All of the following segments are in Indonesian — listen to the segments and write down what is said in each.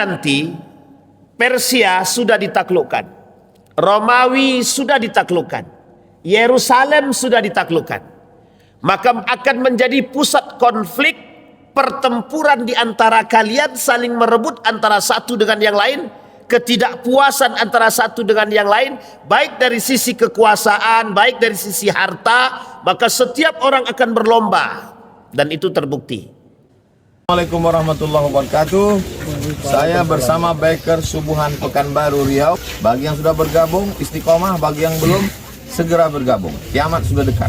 nanti Persia sudah ditaklukkan, Romawi sudah ditaklukkan, Yerusalem sudah ditaklukkan, maka akan menjadi pusat konflik, pertempuran di antara kalian, saling merebut antara satu dengan yang lain, ketidakpuasan antara satu dengan yang lain, baik dari sisi kekuasaan, baik dari sisi harta, maka setiap orang akan berlomba, dan itu terbukti. Assalamualaikum warahmatullahi wabarakatuh. Saya bersama Biker Subuhan Pekanbaru Riau. Bagi yang sudah bergabung, istiqomah. Bagi yang belum, segera bergabung. Kiamat sudah dekat.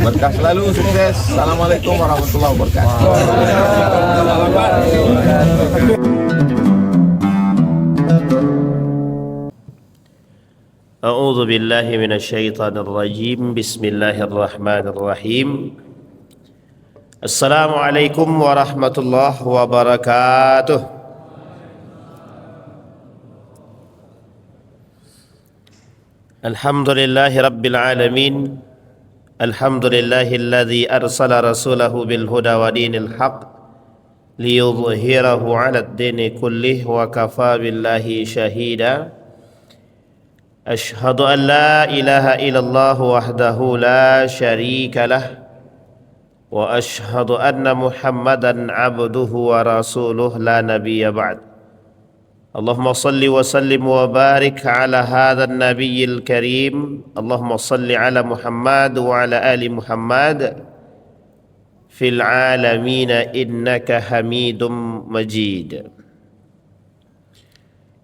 Berkah selalu, sukses. Assalamualaikum warahmatullahi wabarakatuh. A'udzu billahi minasyaitonir rajim. Bismillahirrahmanirrahim. Assalamualaikum warahmatullahi wabarakatuh. Alhamdulillahi rabbil alamin. Alhamdulillahilladzi arsala rasulahu bil huda wa dinil haq liyudhhirahu 'ala ad-dini kullih wa kafa billahi shahida. Ashhadu an la ilaha illallah wahdahu la syarika lah wa ashhadu anna Muhammadan abduhu wa rasuluh la nabiyya ba'd. Allahumma salli wa sallim wa barik ala hadzal nabiyil karim. Allahumma salli ala Muhammad wa ala ali Muhammad fil alamin innaka Hamidum Majid.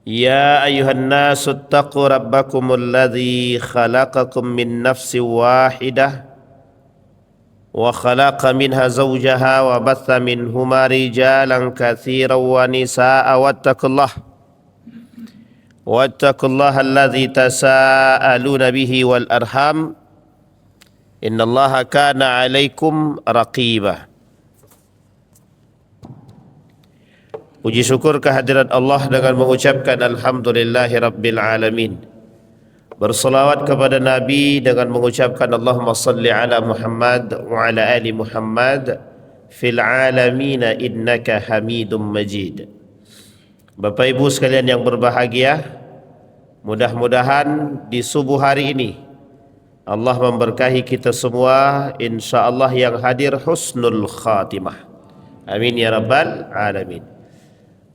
Ya ayuhan nasu attaqu rabbakumul ladzi khalaqakum min nafsin wahidah wa khalaqa minha zawjaha wa batha minhuma rijalan katsiran wa nisaa'a wattaqullaha alladzi tasaaluna bihi wal arham innallaha kana 'alaikum raqiba. Puji syukur kehadirat Allah dengan mengucapkan alhamdulillahi rabbil alamin. Berselawat kepada Nabi dengan mengucapkan Allahumma salli ala Muhammad wa ala ali Muhammad fil alamina innaka Hamidum Majid. Bapak Ibu sekalian yang berbahagia, mudah-mudahan di subuh hari ini Allah memberkahi kita semua, insyaallah yang hadir husnul khatimah. Amin ya rabbal alamin.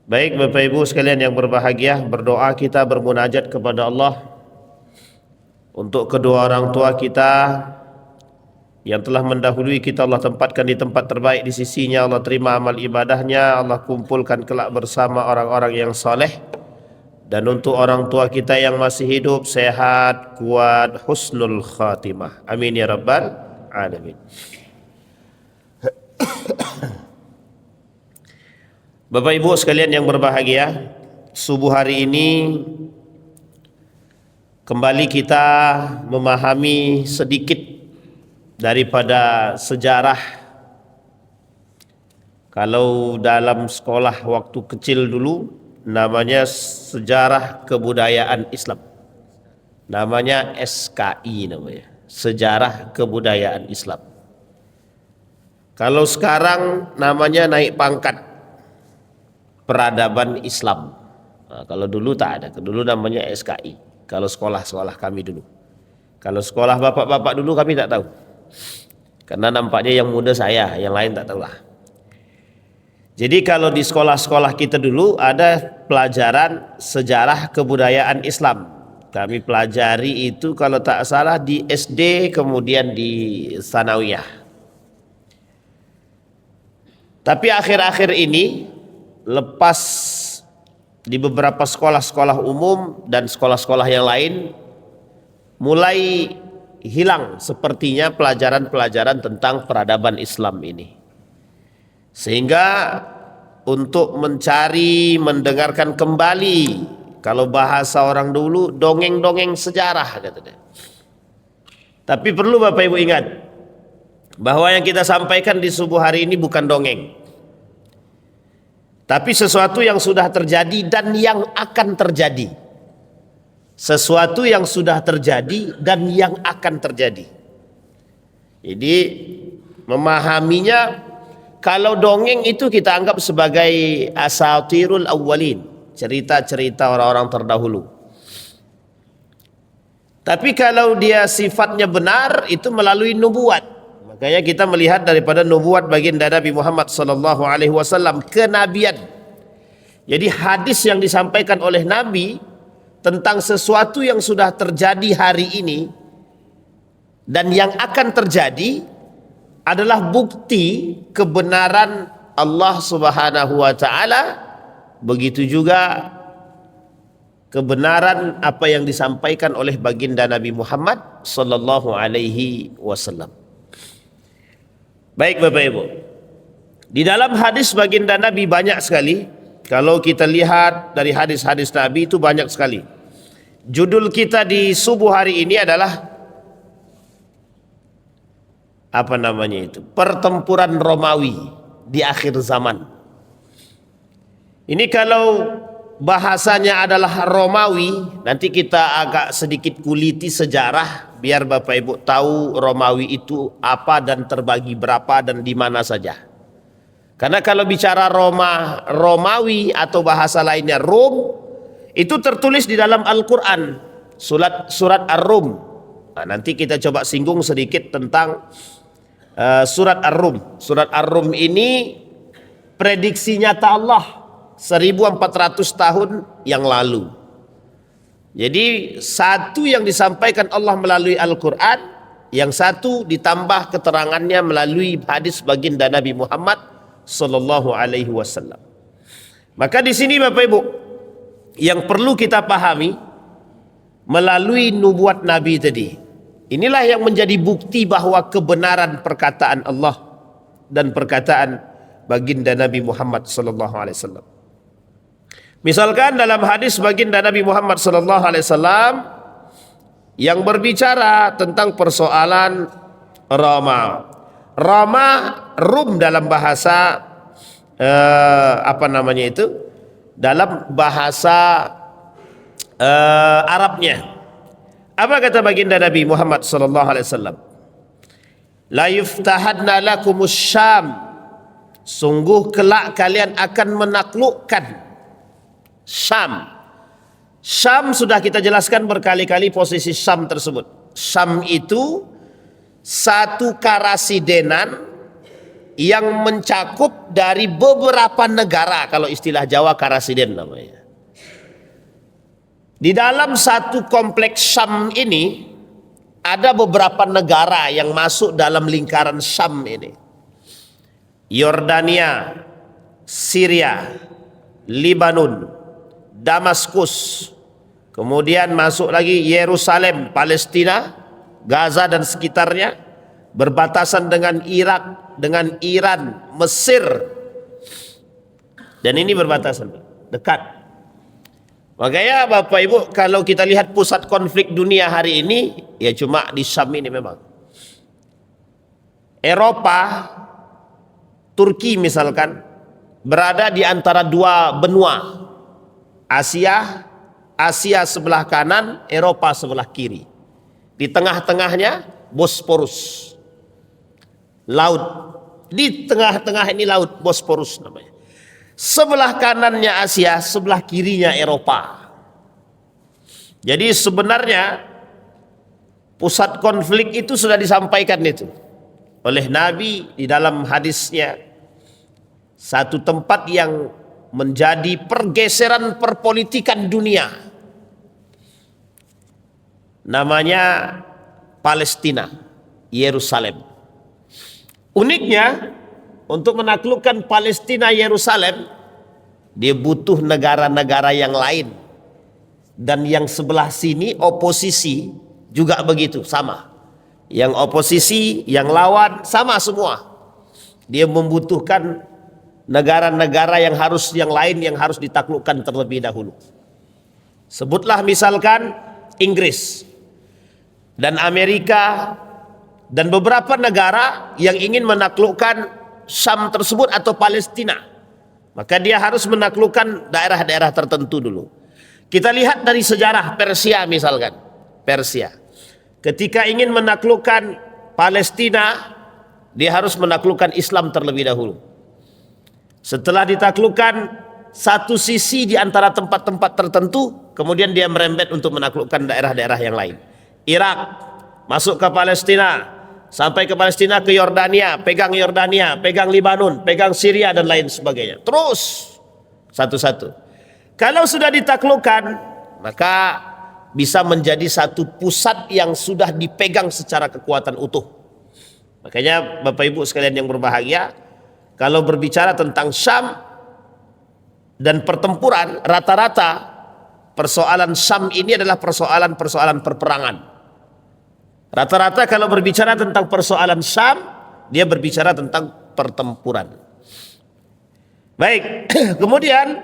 Baik Bapak Ibu sekalian yang berbahagia, berdoa kita bermunajat kepada Allah untuk kedua orang tua kita yang telah mendahului kita. Allah tempatkan di tempat terbaik di sisinya. Allah terima amal ibadahnya. Allah kumpulkan kelak bersama orang-orang yang saleh. Dan untuk orang tua kita yang masih hidup, sehat, kuat, husnul khatimah. Amin ya rabbal alamin. Bapak Ibu sekalian yang berbahagia, subuh hari ini kembali kita memahami sedikit daripada sejarah. Kalau dalam sekolah waktu kecil dulu namanya sejarah kebudayaan Islam. Namanya SKI namanya, sejarah kebudayaan Islam. Kalau sekarang namanya naik pangkat, peradaban Islam. Nah, kalau dulu tak ada, dulu namanya SKI. Kalau sekolah-sekolah kami dulu. Kalau sekolah bapak-bapak dulu kami tak tahu. Karena nampaknya yang muda saya, yang lain tak tahulah. Jadi kalau di sekolah-sekolah kita dulu ada pelajaran sejarah kebudayaan Islam. Kami pelajari itu kalau tak salah di SD, kemudian di Tsanawiyah. Tapi akhir-akhir ini lepas di beberapa sekolah-sekolah umum dan sekolah-sekolah yang lain mulai hilang sepertinya pelajaran-pelajaran tentang peradaban Islam ini. Sehingga untuk mencari, mendengarkan kembali, kalau bahasa orang dulu, dongeng-dongeng sejarah katanya. Tapi perlu Bapak Ibu ingat bahwa yang kita sampaikan di subuh hari ini bukan dongeng, tapi sesuatu yang sudah terjadi dan yang akan terjadi. Sesuatu yang sudah terjadi dan yang akan terjadi. Jadi memahaminya kalau dongeng itu kita anggap sebagai asatirul awwalin, cerita-cerita orang-orang terdahulu. Tapi kalau dia sifatnya benar, itu melalui nubuat. Makanya kita melihat daripada nubuat baginda Nabi Muhammad sallallahu alaihi wasallam, kenabian. Jadi hadis yang disampaikan oleh Nabi tentang sesuatu yang sudah terjadi hari ini dan yang akan terjadi adalah bukti kebenaran Allah Subhanahu wa taala. Begitu juga kebenaran apa yang disampaikan oleh baginda Nabi Muhammad sallallahu alaihi wasallam. Baik Bapak Ibu, di dalam hadis baginda Nabi banyak sekali. Kalau kita lihat dari hadis-hadis Nabi itu banyak sekali. Judul kita di subuh hari ini adalah apa namanya itu? Pertempuran Romawi di akhir zaman. Ini kalau bahasanya adalah Romawi, nanti kita agak sedikit kuliti sejarah biar Bapak Ibu tahu Romawi itu apa dan terbagi berapa dan di mana saja. Karena kalau bicara Romawi atau bahasa lainnya Rom, itu tertulis di dalam Al-Quran, surat Ar-Rum. Nah, nanti kita coba singgung sedikit tentang surat Ar-Rum. Surat Ar-Rum ini prediksi nyata Allah 1400 tahun yang lalu. Jadi satu yang disampaikan Allah melalui Al-Quran, yang satu ditambah keterangannya melalui hadis baginda Nabi Muhammad sallallahu alaihi wasallam. Maka di sini Bapak Ibu, yang perlu kita pahami melalui nubuat Nabi tadi, inilah yang menjadi bukti bahwa kebenaran perkataan Allah dan perkataan baginda Nabi Muhammad sallallahu alaihi wasallam. Misalkan dalam hadis baginda Nabi Muhammad sallallahu alaihi wasallam yang berbicara tentang persoalan Rum dalam bahasa apa namanya itu? Dalam bahasa Arabnya. Apa kata baginda Nabi Muhammad sallallahu alaihi wasallam? La yuftahadna lakumus Syam. Sungguh kelak kalian akan menaklukkan Syam. Syam sudah kita jelaskan berkali-kali posisi Syam tersebut. Syam itu satu karasidenan yang mencakup dari beberapa negara. Kalau istilah Jawa karasiden namanya. Di dalam satu kompleks Syam ini ada beberapa negara yang masuk dalam lingkaran Syam ini. Yordania, Syria, Lebanon, Damaskus, kemudian masuk lagi Yerusalem, Palestina, Gaza dan sekitarnya, berbatasan dengan Irak, dengan Iran, Mesir, dan ini berbatasan dekat. Makanya Bapak Ibu, kalau kita lihat pusat konflik dunia hari ini, ya cuma di Syam ini memang. Eropa, Turki misalkan, berada di antara dua benua. Asia sebelah kanan, Eropa sebelah kiri. Di tengah-tengahnya Bosporus, laut. Di tengah-tengah ini laut Bosporus namanya. Sebelah kanannya Asia, sebelah kirinya Eropa. Jadi sebenarnya pusat konflik itu sudah disampaikan itu oleh Nabi di dalam hadisnya. Satu tempat yang menjadi pergeseran perpolitikan dunia, namanya Palestina, Yerusalem. Uniknya, untuk menaklukkan Palestina, Yerusalem, dia butuh negara-negara yang lain. Dan yang sebelah sini oposisi juga begitu, sama. Yang oposisi, yang lawan, sama semua. Dia membutuhkan negara-negara yang lain yang harus ditaklukkan terlebih dahulu. Sebutlah misalkan Inggris dan Amerika dan beberapa negara yang ingin menaklukkan Syam tersebut atau Palestina. Maka dia harus menaklukkan daerah-daerah tertentu dulu. Kita lihat dari sejarah Persia misalkan. Persia. Ketika ingin menaklukkan Palestina, dia harus menaklukkan Islam terlebih dahulu. Setelah ditaklukkan satu sisi di antara tempat-tempat tertentu, kemudian dia merembet untuk menaklukkan daerah-daerah yang lain. Irak, masuk ke Palestina, sampai ke Palestina, ke Yordania, pegang Libanon, pegang Syria dan lain sebagainya. Terus satu-satu. Kalau sudah ditaklukkan, maka bisa menjadi satu pusat yang sudah dipegang secara kekuatan utuh. Makanya Bapak Ibu sekalian yang berbahagia, kalau berbicara tentang Syam dan pertempuran, rata-rata persoalan Syam ini adalah persoalan perperangan. Rata-rata kalau berbicara tentang persoalan Syam, dia berbicara tentang pertempuran. Baik, kemudian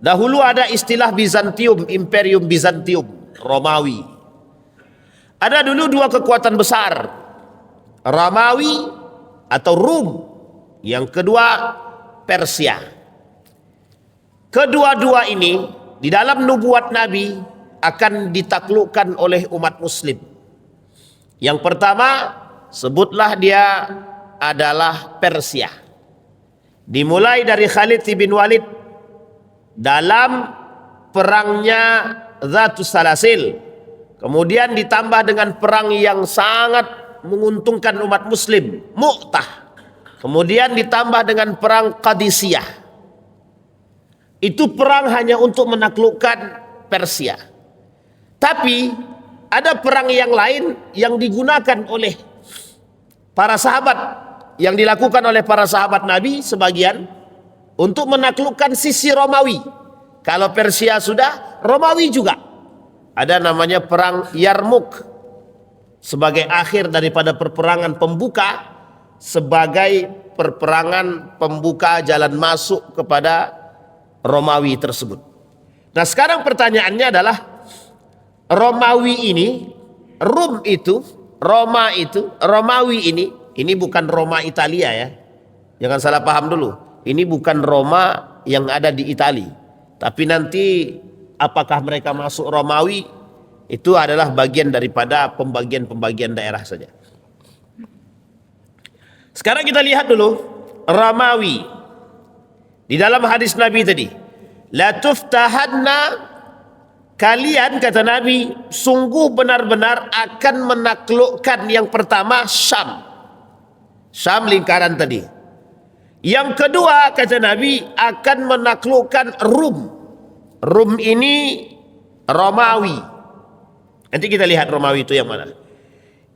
dahulu ada istilah Bizantium, Imperium Bizantium, Romawi. Ada dulu dua kekuatan besar, Romawi atau Rum, yang kedua Persia. Kedua-dua ini di dalam nubuat Nabi akan ditaklukkan oleh umat muslim. Yang pertama, sebutlah dia adalah Persia. Dimulai dari Khalid bin Walid dalam perangnya Zatus Salasil, kemudian ditambah dengan perang yang sangat menguntungkan umat muslim, Mu'tah. Kemudian ditambah dengan perang Qadisiyah. Itu perang hanya untuk menaklukkan Persia. Tapi ada perang yang lain yang digunakan oleh para sahabat, yang dilakukan oleh para sahabat Nabi sebagian untuk menaklukkan sisi Romawi. Kalau Persia sudah, Romawi juga. Ada namanya perang Yarmuk sebagai akhir daripada perperangan pembuka, sebagai perperangan pembuka jalan masuk kepada Romawi tersebut. Nah, sekarang pertanyaannya adalah, Romawi ini, Romawi ini bukan Roma Italia ya. Jangan salah paham dulu. Ini bukan Roma yang ada di Italia. Tapi nanti apakah mereka masuk Romawi, itu adalah bagian daripada pembagian daerah saja. Sekarang kita lihat dulu Romawi. Di dalam hadis Nabi tadi, la tuftahanna, kalian kata Nabi sungguh benar-benar akan menaklukkan yang pertama Syam. Syam lingkaran tadi. Yang kedua kata Nabi akan menaklukkan Rum. Rum ini Romawi. Nanti kita lihat Romawi itu yang mana.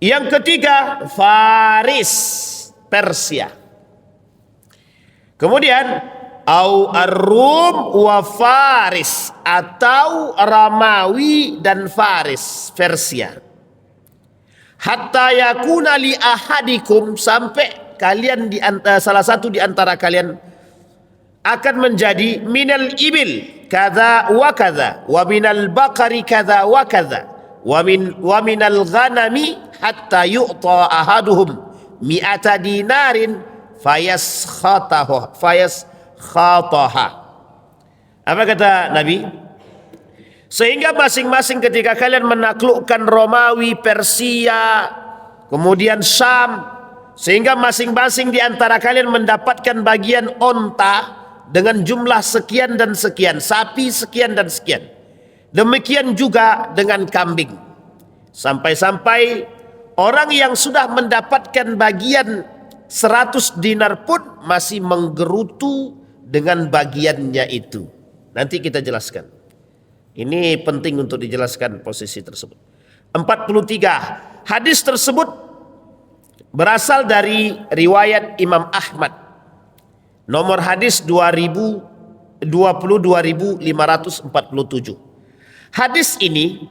Yang ketiga Faris, Persia. Kemudian au ar-Rum wa Faris, atau Romawi dan Faris, Persia. Hatta yakuna li ahadikum, sampai kalian di antara salah satu di antara kalian akan menjadi minal ibil kadza wa kadza, wa minal baqari kadza wa kadza, wa minal ghanami hatta yu'ta ahaduhum mi'ata dinarin fayaskhatah. Apa kata Nabi? Sehingga masing-masing ketika kalian menaklukkan Romawi, Persia, kemudian Syam, sehingga masing-masing di antara kalian mendapatkan bagian onta dengan jumlah sekian dan sekian, sapi sekian dan sekian. Demikian juga dengan kambing. Sampai-sampai orang yang sudah mendapatkan bagian 100 dinar pun masih menggerutu dengan bagiannya itu. Nanti kita jelaskan. Ini penting untuk dijelaskan posisi tersebut. 43. Hadis tersebut berasal dari riwayat Imam Ahmad. Nomor hadis 22.547. Hadis ini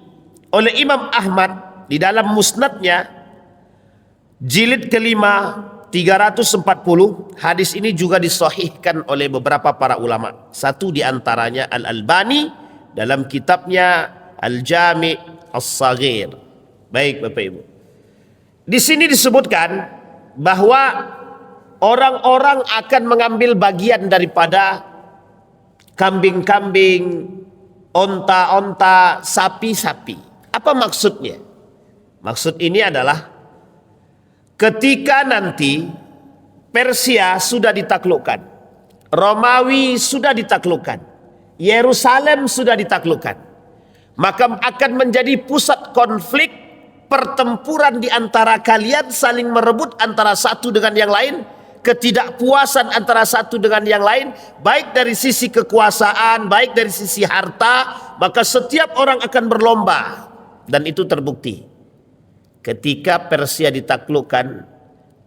oleh Imam Ahmad di dalam musnadnya jilid kelima 340. Hadis ini juga disahihkan oleh beberapa para ulama. Satu di antaranya Al-Albani dalam kitabnya Al-Jami' As-Saghir. Baik Bapak Ibu. Di sini disebutkan bahwa orang-orang akan mengambil bagian daripada kambing-kambing, onta-onta, sapi-sapi. Apa maksudnya? Maksud ini adalah ketika nanti Persia sudah ditaklukkan, Romawi sudah ditaklukkan, Yerusalem sudah ditaklukkan, maka akan menjadi pusat konflik, pertempuran di antara kalian, saling merebut antara satu dengan yang lain, ketidakpuasan antara satu dengan yang lain, baik dari sisi kekuasaan, baik dari sisi harta, maka setiap orang akan berlomba. Dan itu terbukti. Ketika Persia ditaklukkan,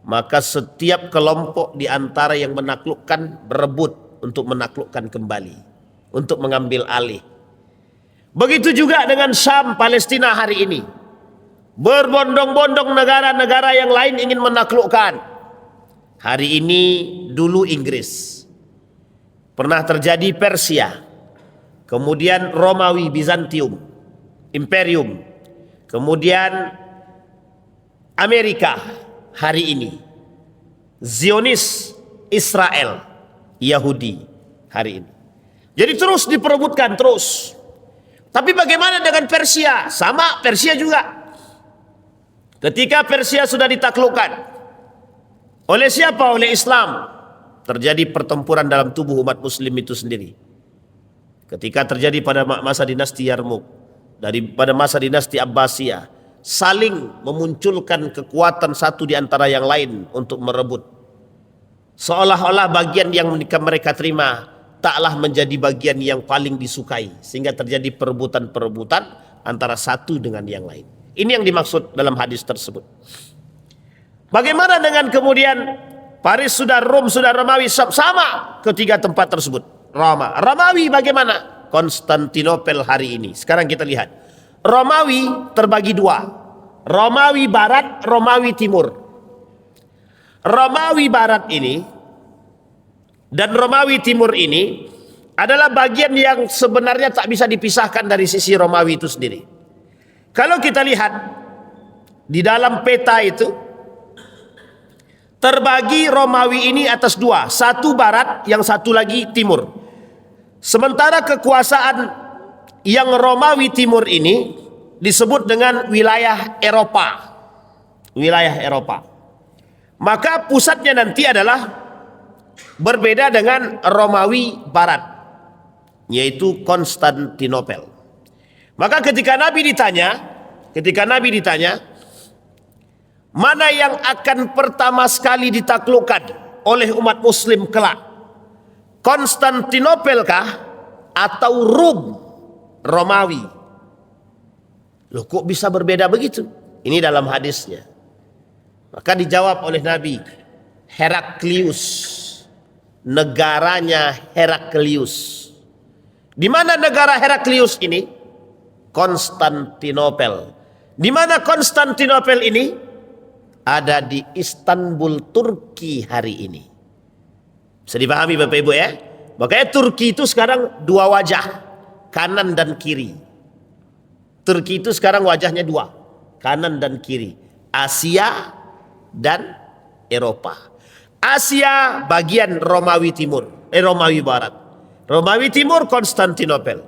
maka setiap kelompok di antara yang menaklukkan berebut untuk menaklukkan kembali, untuk mengambil alih. Begitu juga dengan Syam, Palestina hari ini. Berbondong-bondong negara-negara yang lain ingin menaklukkan. Hari ini dulu Inggris, pernah terjadi Persia, kemudian Romawi, Bizantium, Imperium, kemudian Amerika, hari ini Zionis, Israel, Yahudi hari ini. Jadi terus diperebutkan terus. Tapi bagaimana dengan Persia? Sama, Persia juga. Ketika Persia sudah ditaklukkan oleh siapa? Oleh Islam. Terjadi pertempuran dalam tubuh umat muslim itu sendiri. Ketika terjadi pada masa dinasti Yarmuk, pada masa dinasti Abbasiyah, saling memunculkan kekuatan satu di antara yang lain untuk merebut. Seolah-olah bagian yang mereka terima taklah menjadi bagian yang paling disukai, sehingga terjadi perebutan-perebutan antara satu dengan yang lain. Ini yang dimaksud dalam hadis tersebut. Bagaimana dengan kemudian Paris sudah, Rom sudah, Romawi sama ketiga tempat tersebut. Romawi bagaimana? Konstantinopel hari ini. Sekarang kita lihat. Romawi terbagi dua. Romawi Barat, Romawi Timur. Romawi Barat ini dan Romawi Timur ini adalah bagian yang sebenarnya tak bisa dipisahkan dari sisi Romawi itu sendiri. Kalau kita lihat di dalam peta itu, terbagi Romawi ini atas dua, satu barat, yang satu lagi timur. Sementara kekuasaan yang Romawi Timur ini disebut dengan wilayah Eropa. Wilayah Eropa. Maka pusatnya nanti adalah berbeda dengan Romawi Barat, yaitu Konstantinopel. Maka ketika Nabi ditanya, mana yang akan pertama sekali ditaklukkan oleh umat muslim kelak? Konstantinopel kah atau Rum, Romawi? Loh, kok bisa berbeda begitu? Ini dalam hadisnya. Maka dijawab oleh Nabi, Heraklius, negaranya Heraklius. Di mana negara Heraklius ini? Konstantinopel. Di mana Konstantinopel ini? Ada di Istanbul, Turki hari ini. Bisa dipahami Bapak Ibu ya? Makanya Turki itu sekarang dua wajah, kanan dan kiri. Turki itu sekarang wajahnya dua, kanan dan kiri. Asia dan Eropa. Asia bagian Romawi Timur, Romawi Barat. Romawi Timur Konstantinopel.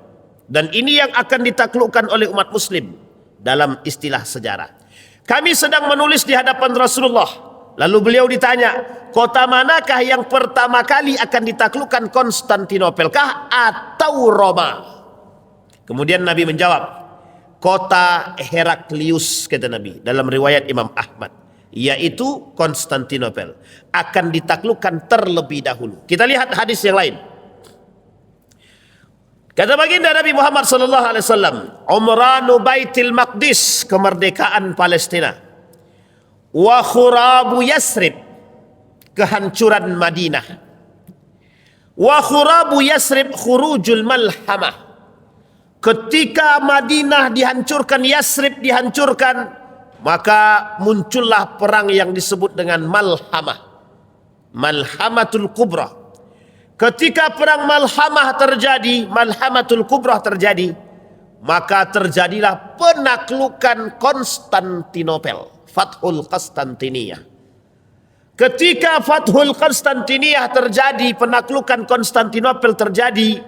Dan ini yang akan ditaklukkan oleh umat muslim dalam istilah sejarah. Kami sedang menulis di hadapan Rasulullah. Lalu beliau ditanya, kota manakah yang pertama kali akan ditaklukkan, Konstantinopel kah atau Roma? Kemudian Nabi menjawab, kota Heraklius, kata Nabi dalam riwayat Imam Ahmad, yaitu Konstantinopel akan ditaklukkan terlebih dahulu. Kita lihat hadis yang lain. Kata baginda Nabi Muhammad sallallahu alaihi wasallam, Umranu Baitul Maqdis, kemerdekaan Palestina. Wa khurabu Yasrib, kehancuran Madinah. Wa khurabu Yasrib khurujul malhamah. Ketika Madinah dihancurkan, Yasrib dihancurkan, maka muncullah perang yang disebut dengan Malhamah. Malhamatul Kubra. Ketika perang Malhamah terjadi, Malhamatul Kubra terjadi, maka terjadilah penaklukan Konstantinopel, Fathul Konstantiniyah. Ketika Fathul Konstantiniyah terjadi, penaklukan Konstantinopel terjadi,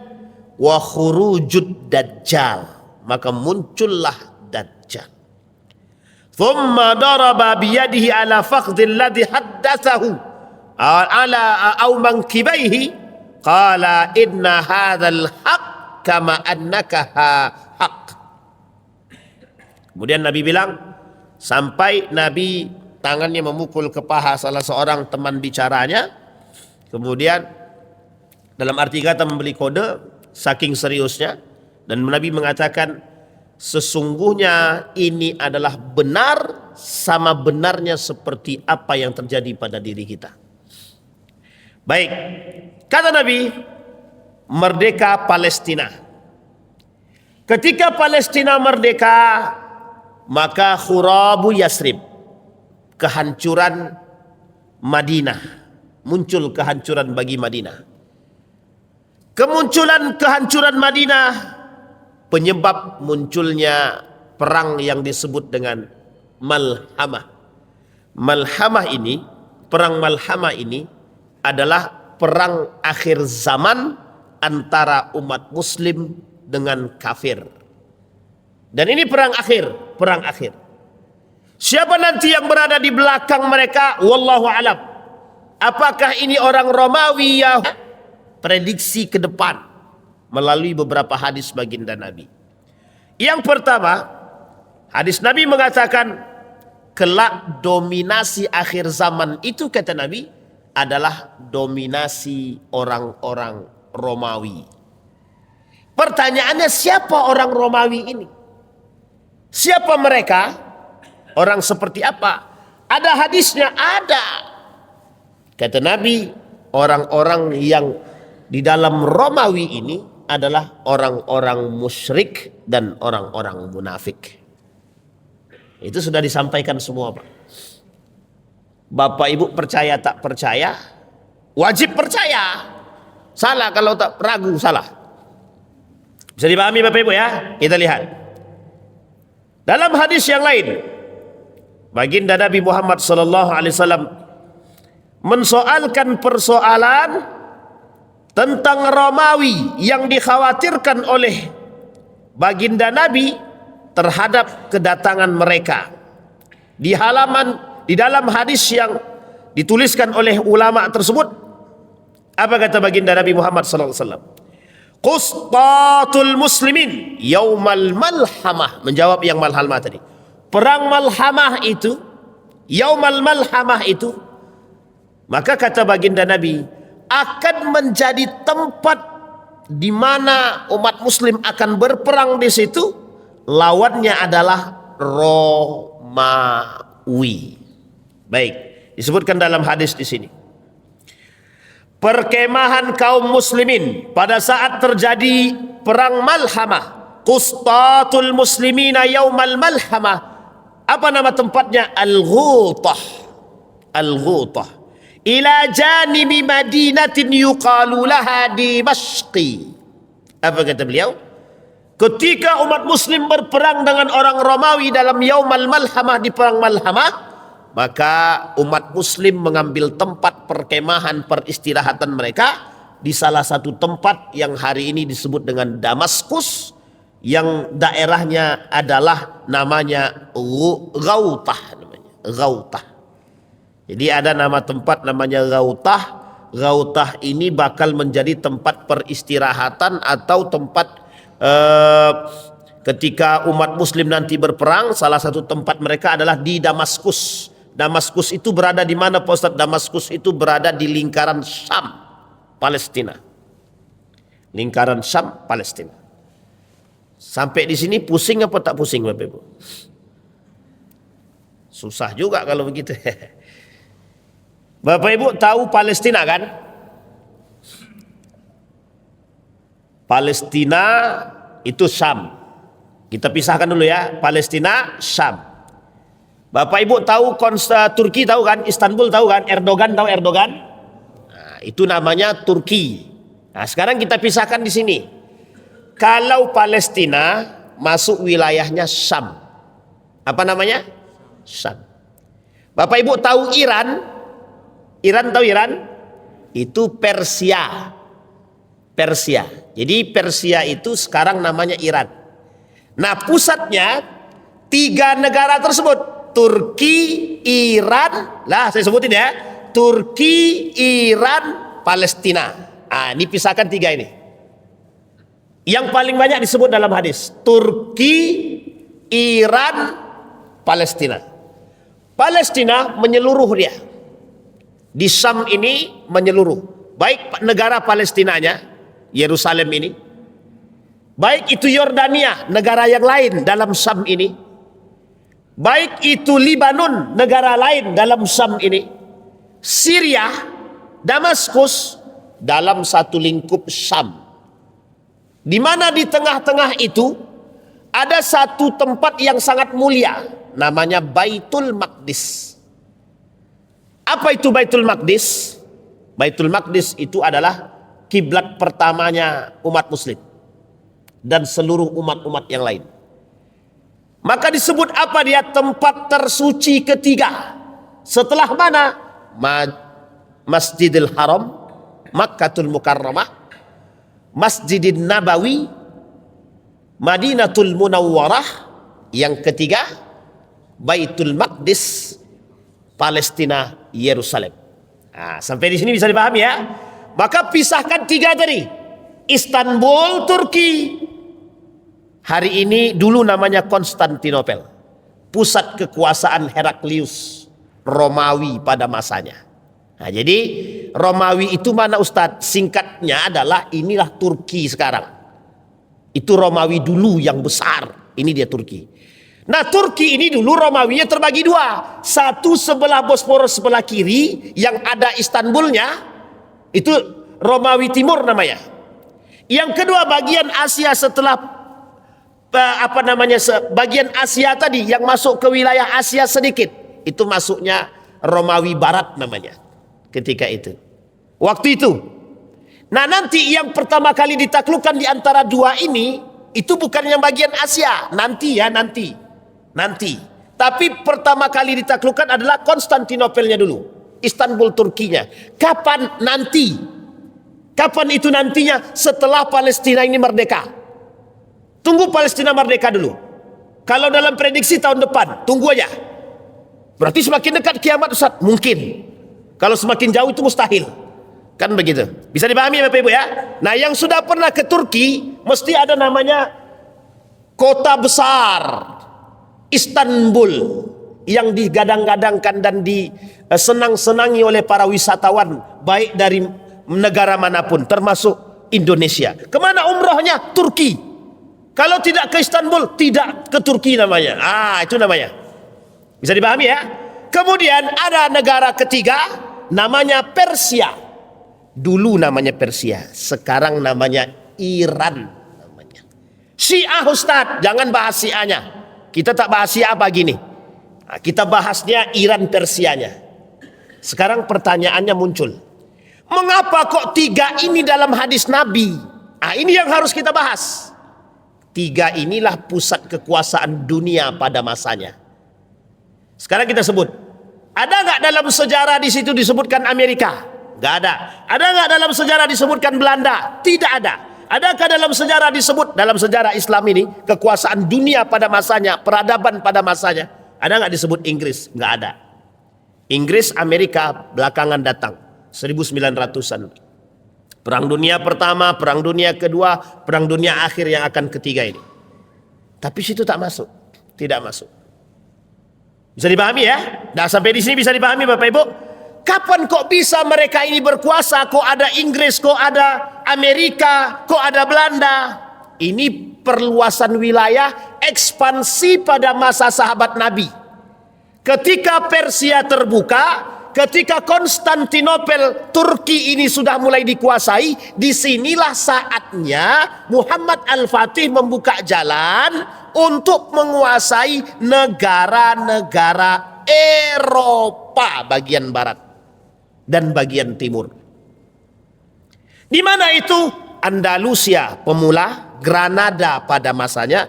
wa khurujud Dajjal, maka muncullah Dajjal. Thumma daraba biyadihi ala fakhdhi alladhi haddathahu ala au mankibaihi qala inna hadzal haq kama annaka haq. Kemudian Nabi bilang, sampai Nabi tangannya memukul ke paha salah seorang teman bicaranya. Kemudian dalam arti kata memberi kode saking seriusnya, dan Nabi mengatakan sesungguhnya ini adalah benar sama benarnya seperti apa yang terjadi pada diri kita. Baik, kata Nabi, merdeka Palestina. Ketika Palestina merdeka, maka khurabu Yasrib, kehancuran Madinah, muncul kehancuran bagi Madinah. Kemunculan kehancuran Madinah penyebab munculnya perang yang disebut dengan Malhamah. Malhamah ini, perang Malhamah ini adalah perang akhir zaman antara umat muslim dengan kafir. Dan ini perang akhir, perang akhir. Siapa nanti yang berada di belakang mereka? Wallahu alam. Apakah ini orang Romawi, Yahudi? Prediksi ke depan melalui beberapa hadis baginda Nabi. Yang pertama, hadis Nabi mengatakan kelak dominasi akhir zaman itu, kata Nabi, adalah dominasi orang-orang Romawi. Pertanyaannya, siapa orang Romawi ini? Siapa mereka? Orang seperti apa? Ada hadisnya? Ada. Kata Nabi, orang-orang yang di dalam Romawi ini adalah orang-orang musyrik dan orang-orang munafik. Itu sudah disampaikan semua, Pak. Bapak Ibu percaya tak percaya? Wajib percaya. Salah kalau tak ragu, salah. Bisa dipahami Bapak Ibu ya? Kita lihat. Dalam hadis yang lain, baginda Nabi Muhammad SAW mensoalkan persoalan tentang Romawi yang dikhawatirkan oleh baginda Nabi terhadap kedatangan mereka. Di dalam hadis yang dituliskan oleh ulama tersebut, apa kata baginda Nabi Muhammad SAW? Qustatul muslimin yaumal malhamah. Menjawab yang malhamah tadi. Perang malhamah itu, yaumal malhamah itu, maka kata baginda Nabi, akan menjadi tempat di mana umat muslim akan berperang di situ. Lawannya adalah Romawi. Baik, disebutkan dalam hadis di sini. Perkemahan kaum muslimin pada saat terjadi perang Malhamah. Qustatul muslimina yaumal malhamah. Apa nama tempatnya? Al-Ghutah. Al-Ghutah. Ila janibi madinatin yuqalu laha Dimashqi. Apa kata beliau? Ketika umat muslim berperang dengan orang Romawi dalam yaumal malhamah, di perang Malhamah, maka umat muslim mengambil tempat perkemahan peristirahatan mereka di salah satu tempat yang hari ini disebut dengan Damaskus, yang daerahnya adalah namanya Ghautah, Ghautah. Jadi ada nama tempat namanya Ghautah. Ghautah ini bakal menjadi tempat peristirahatan atau tempat ketika umat muslim nanti berperang. Salah satu tempat mereka adalah di Damaskus. Damaskus itu berada di mana, Pak Ustaz? Damaskus itu berada di lingkaran Syam, Palestina. Lingkaran Syam, Palestina. Sampai di sini pusing apa tak pusing, Bapak Ibu? Susah juga kalau begitu. Bapak Ibu tahu Palestina kan? Palestina itu Syam. Kita pisahkan dulu ya, Palestina, Syam. Bapak Ibu tahu Turki tahu kan? Istanbul tahu kan? Erdogan tahu Erdogan? Nah, itu namanya Turki. Nah, sekarang kita pisahkan di sini. Kalau Palestina masuk wilayahnya Syam. Apa namanya? Syam. Bapak Ibu tahu Iran? Iran tahu Iran? Itu Persia. Persia. Jadi Persia itu sekarang namanya Iran. Nah, pusatnya 3 negara tersebut. Turki, Iran, lah saya sebutin ya, Turki, Iran, Palestina. Ini pisahkan tiga ini. Yang paling banyak disebut dalam hadis, Turki, Iran, Palestina. Palestina menyeluruh dia. Di Syam ini menyeluruh. Baik negara Palestinanya, Yerusalem ini. Baik itu Yordania, negara yang lain dalam Syam ini. Baik itu Libanon, negara lain dalam Syam ini. Syria, Damaskus, dalam satu lingkup Syam. Di mana di tengah-tengah itu ada satu tempat yang sangat mulia, namanya Baitul Maqdis. Apa itu Baitul Maqdis? Baitul Maqdis itu adalah kiblat pertamanya umat muslim dan seluruh umat-umat yang lain. Maka disebut apa dia? Tempat tersuci ketiga. Setelah mana? Masjidil Haram, Makkatul Mukarramah, Masjidin Nabawi, Madinatul Munawwarah. Yang ketiga, Baitul Maqdis, Palestina, Yerusalem. Sampai di sini bisa dipahami ya. Maka pisahkan tiga tadi. Istanbul, Turki. Hari ini dulu namanya Konstantinopel, pusat kekuasaan Heraklius, Romawi pada masanya. Jadi Romawi itu mana Ustadz? Singkatnya adalah inilah Turki sekarang. Itu Romawi dulu yang besar. Ini dia Turki. Nah Turki ini dulu Romawinya terbagi dua. Satu sebelah Bosporus sebelah kiri yang ada Istanbulnya. Itu Romawi Timur namanya. Yang kedua bagian Asia setelah bagian Asia tadi yang masuk ke wilayah Asia sedikit. Itu masuknya Romawi Barat namanya. Ketika itu, waktu itu. Nah nanti yang pertama kali ditaklukkan di antara dua ini, itu bukan yang bagian Asia. Nanti. Tapi pertama kali ditaklukkan adalah Konstantinopelnya dulu, Istanbul Turkinya. Kapan nanti? Kapan itu nantinya? Setelah Palestina ini merdeka. Tunggu Palestina merdeka dulu. Kalau dalam prediksi tahun depan, tunggu aja. Berarti semakin dekat kiamat Ustaz? Mungkin. Kalau semakin jauh itu mustahil. Kan begitu. Bisa dipahami Bapak Ibu ya? Nah yang sudah pernah ke Turki, mesti ada namanya kota besar Istanbul, yang digadang-gadangkan dan disenang-senangi oleh para wisatawan, baik dari negara manapun, termasuk Indonesia. Kemana umrohnya? Turki. Kalau tidak ke Istanbul, tidak ke Turki namanya. Itu namanya. Bisa dipahami ya? Kemudian ada negara ketiga, namanya Persia. Dulu namanya Persia, sekarang namanya Iran namanya. Syiah Ustaz, jangan bahas Syiahnya. Kita tak bahas Syiah pagi ini. Kita bahasnya Iran Persianya. Sekarang pertanyaannya muncul. Mengapa kok tiga ini dalam hadis Nabi? Ini yang harus kita bahas. Tiga inilah pusat kekuasaan dunia pada masanya. Sekarang kita sebut. Ada nggak dalam sejarah di situ disebutkan Amerika? Nggak ada. Ada nggak dalam sejarah disebutkan Belanda? Tidak ada. Adakah dalam sejarah disebut, dalam sejarah Islam ini, kekuasaan dunia pada masanya, peradaban pada masanya? Ada nggak disebut Inggris? Nggak ada. Inggris, Amerika belakangan datang, 1900-an. Perang dunia pertama, perang dunia kedua, perang dunia akhir yang akan ketiga ini. Tapi situ tak masuk, tidak masuk. Bisa dipahami ya? Nah sampai di sini bisa dipahami Bapak Ibu. Kapan kok bisa mereka ini berkuasa? Kok ada Inggris, kok ada Amerika, kok ada Belanda? Ini perluasan wilayah, ekspansi pada masa sahabat Nabi. Ketika Persia terbuka, ketika Konstantinopel Turki ini sudah mulai dikuasai, disinilah saatnya Muhammad Al-Fatih membuka jalan untuk menguasai negara-negara Eropa bagian barat dan bagian timur. Di mana itu? Andalusia pemula, Granada pada masanya.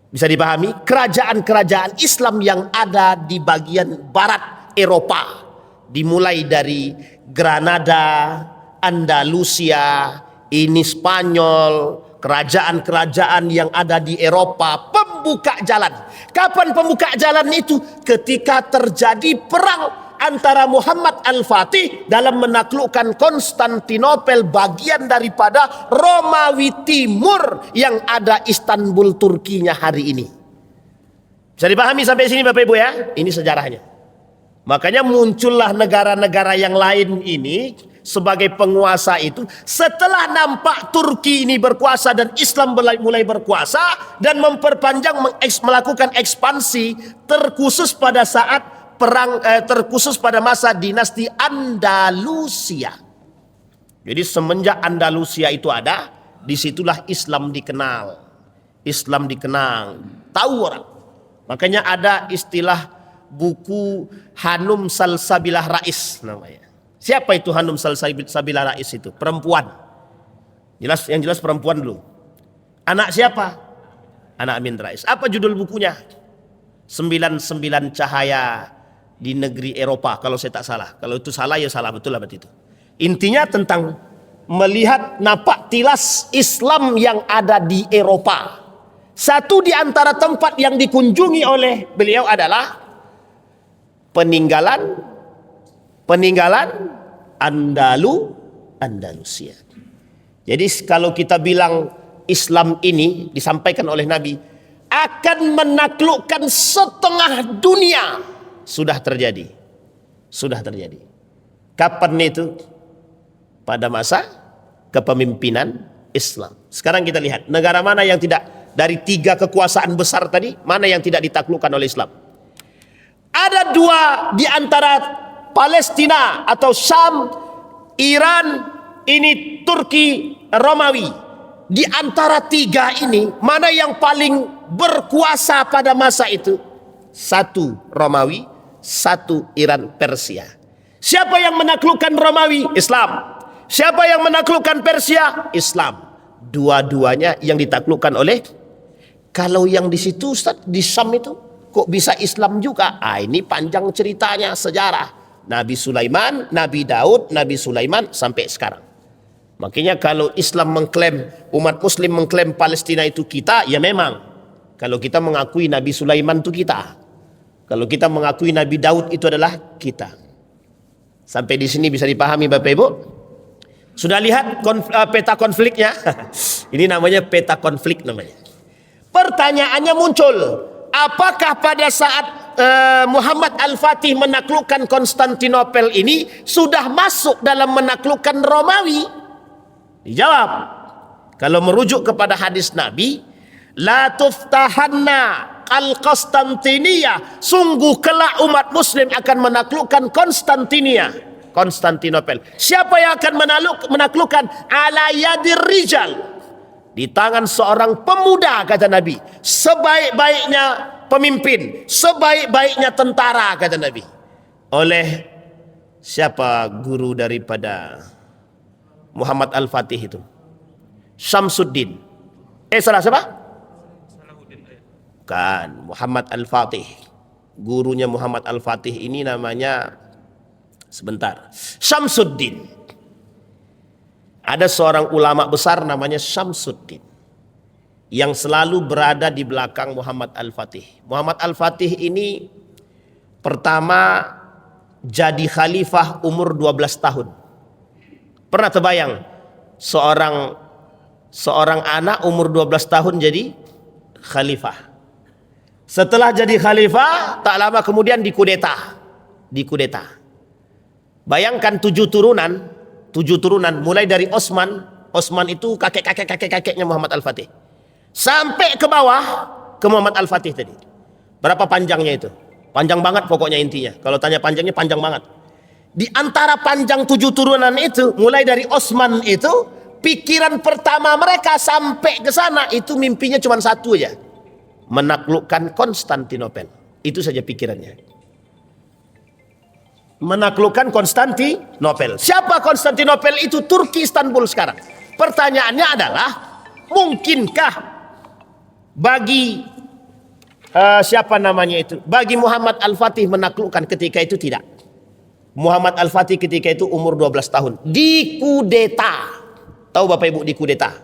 Bisa dipahami, kerajaan-kerajaan Islam yang ada di bagian barat Eropa, dimulai dari Granada, Andalusia, ini Spanyol, kerajaan-kerajaan yang ada di Eropa, pembuka jalan. Kapan pembuka jalan itu? Ketika terjadi perang antara Muhammad Al-Fatih dalam menaklukkan Konstantinopel, bagian daripada Romawi Timur yang ada Istanbul Turkinya hari ini. Bisa dipahami sampai sini Bapak Ibu ya? Ini sejarahnya. Makanya muncullah negara-negara yang lain ini sebagai penguasa itu setelah nampak Turki ini berkuasa dan Islam mulai berkuasa dan memperpanjang melakukan ekspansi terkhusus pada saat terkhusus pada masa dinasti Andalusia. Jadi semenjak Andalusia itu ada, disitulah Islam dikenal. Islam dikenal, tahu orang. Makanya ada istilah buku Hanum Salsabilah Rais namanya. Siapa itu Hanum Salsabilah Rais itu? Perempuan. Yang jelas perempuan dulu. Anak siapa? Anak Amin Rais. Apa judul bukunya? 99 Cahaya di Negeri Eropa kalau saya tak salah. Kalau itu salah ya salah betul lah berarti itu. Intinya tentang melihat napak tilas Islam yang ada di Eropa. Satu di antara tempat yang dikunjungi oleh beliau adalah peninggalan Andalusia. Jadi kalau kita bilang Islam ini disampaikan oleh Nabi akan menaklukkan setengah dunia, sudah terjadi. Kapan itu? Pada masa kepemimpinan Islam. Sekarang kita lihat negara mana yang tidak, dari 3 kekuasaan besar tadi, mana yang tidak ditaklukkan oleh Islam. Ada 2 di antara Palestina atau Syam, Iran, ini Turki, Romawi. Di antara 3 ini, mana yang paling berkuasa pada masa itu? 1 Romawi, 1 Iran, Persia. Siapa yang menaklukkan Romawi? Islam. Siapa yang menaklukkan Persia? Islam. Dua-duanya yang ditaklukkan oleh. Kalau yang di situ Ustaz, di Syam itu kok bisa Islam juga? Ini panjang ceritanya, sejarah. Nabi Sulaiman, Nabi Daud, Nabi Sulaiman sampai sekarang. Makanya kalau Islam mengklaim, umat Muslim mengklaim Palestina itu kita, ya memang. Kalau kita mengakui Nabi Sulaiman itu kita. Kalau kita mengakui Nabi Daud itu adalah kita. Sampai di sini bisa dipahami Bapak Ibu? Sudah lihat peta konfliknya? Ini namanya peta konflik namanya. Pertanyaannya muncul, apakah pada saat Muhammad Al-Fatih menaklukkan Konstantinopel ini sudah masuk dalam menaklukkan Romawi? Dijawab, kalau merujuk kepada hadis Nabi, la tuftahanna al-Konstantinia, sungguh kelak umat Muslim akan menaklukkan Konstantinopel. Siapa yang akan menaklukkan? Ala yadir rijal, di tangan seorang pemuda, kata Nabi. Sebaik-baiknya pemimpin, sebaik-baiknya tentara, kata Nabi. Oleh siapa guru daripada Muhammad Al-Fatih itu? Syamsuddin. Salah siapa? Bukan, Muhammad Al-Fatih. Gurunya Muhammad Al-Fatih ini namanya, sebentar, Syamsuddin. Ada seorang ulama besar namanya Syamsuddin yang selalu berada di belakang Muhammad Al-Fatih. Muhammad Al-Fatih ini pertama jadi khalifah umur 12 tahun. Pernah terbayang seorang anak umur 12 tahun jadi khalifah. Setelah jadi khalifah, tak lama kemudian dikudeta. Bayangkan 7 turunan mulai dari Osman itu kakeknya Muhammad Al-Fatih. Sampai ke bawah ke Muhammad Al-Fatih tadi. Berapa panjangnya itu? Panjang banget pokoknya intinya. Kalau tanya panjangnya, panjang banget. Di antara panjang 7 turunan itu, mulai dari Osman itu, pikiran pertama mereka sampai ke sana itu mimpinya cuma satu aja. Menaklukkan Konstantinopel. Itu saja pikirannya. Menaklukkan Konstantinopel. Siapa Konstantinopel? Itu Turki, Istanbul sekarang. Pertanyaannya adalah, mungkinkah bagi siapa namanya itu? Bagi Muhammad Al-Fatih menaklukkan ketika itu? Tidak. Muhammad Al-Fatih ketika itu umur 12 tahun. Dikudeta. Tahu Bapak Ibu dikudeta?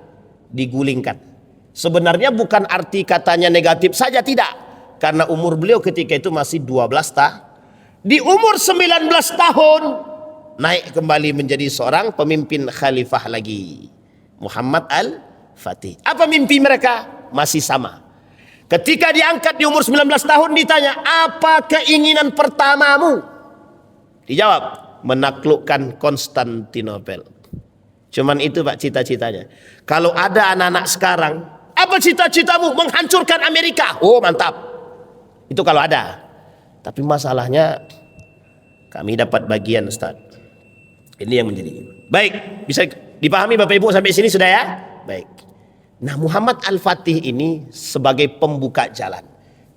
Digulingkan. Sebenarnya bukan arti katanya negatif saja, tidak. Karena umur beliau ketika itu masih 12 Di umur 19 tahun naik kembali menjadi seorang pemimpin khalifah lagi, Muhammad Al-Fatih. Apa mimpi mereka? Masih sama. Ketika diangkat di umur 19 tahun ditanya, apa keinginan pertamamu? Dijawab, menaklukkan Konstantinopel. Cuman itu Pak cita-citanya. Kalau ada anak-anak sekarang, apa cita-citamu? Menghancurkan Amerika. Oh mantap. Itu kalau ada. Tapi masalahnya kami dapat bagian Ustaz. Ini yang menjadi. Baik, bisa dipahami Bapak Ibu sampai sini sudah ya? Baik. Nah, Muhammad Al-Fatih ini sebagai pembuka jalan.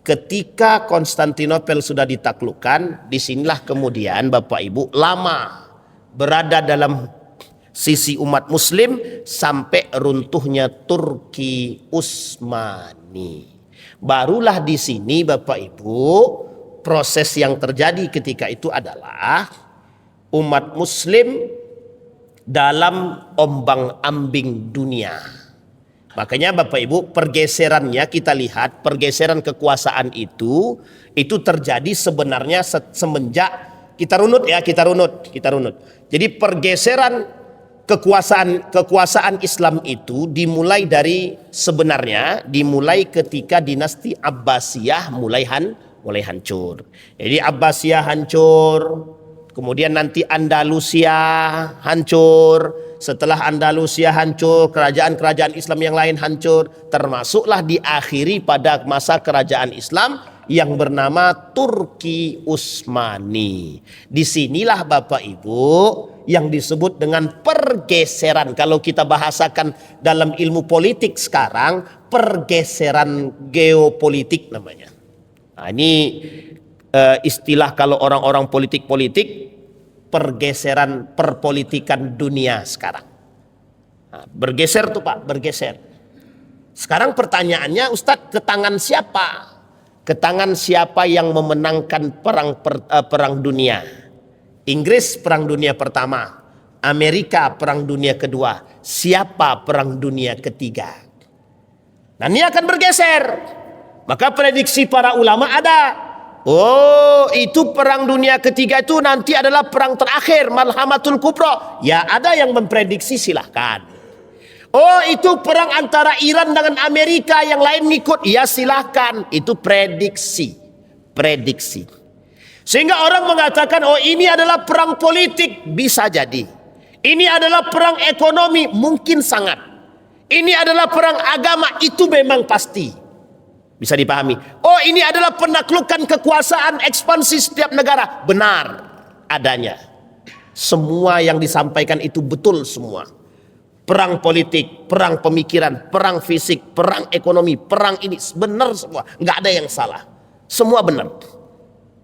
Ketika Konstantinopel sudah ditaklukkan, disinilah kemudian Bapak Ibu lama berada dalam sisi umat muslim sampai runtuhnya Turki Utsmani. Barulah di sini Bapak Ibu proses yang terjadi ketika itu adalah umat muslim dalam ombang-ambing dunia. Makanya Bapak Ibu pergeserannya kita lihat, pergeseran kekuasaan itu terjadi sebenarnya semenjak kita runut. Jadi pergeseran kekuasaan Islam itu dimulai ketika dinasti Abbasiyah mulai hancur. Jadi Abbasiyah hancur, kemudian nanti Andalusia hancur. Setelah Andalusia hancur, kerajaan-kerajaan Islam yang lain hancur, termasuklah diakhiri pada masa kerajaan Islam yang bernama Turki Utsmani. Disinilah Bapak Ibu yang disebut dengan pergeseran. Kalau kita bahasakan dalam ilmu politik sekarang, pergeseran geopolitik namanya. Nah, ini istilah kalau orang-orang politik, pergeseran perpolitikan dunia sekarang. Nah, bergeser tuh Pak, bergeser. Sekarang pertanyaannya, Ustadz, ke tangan siapa? Ke tangan siapa yang memenangkan perang dunia? Inggris perang dunia pertama, Amerika perang dunia kedua, siapa perang dunia ketiga? Nah, ini akan bergeser. Maka prediksi para ulama ada. Oh, itu perang dunia ketiga itu nanti adalah perang terakhir, Malhamatul Kubra. Ya, ada yang memprediksi, silahkan. Oh, itu perang antara Iran dengan Amerika, yang lain ngikut. Ya silahkan, itu prediksi. Sehingga orang mengatakan, oh ini adalah perang politik. Bisa jadi. Ini adalah perang ekonomi, mungkin sangat. Ini adalah perang agama, itu memang pasti. Bisa dipahami. Oh ini adalah penaklukan kekuasaan, ekspansi setiap negara. Benar adanya. Semua yang disampaikan itu betul semua. Perang politik, perang pemikiran, perang fisik, perang ekonomi, perang ini benar semua, nggak ada yang salah, semua benar.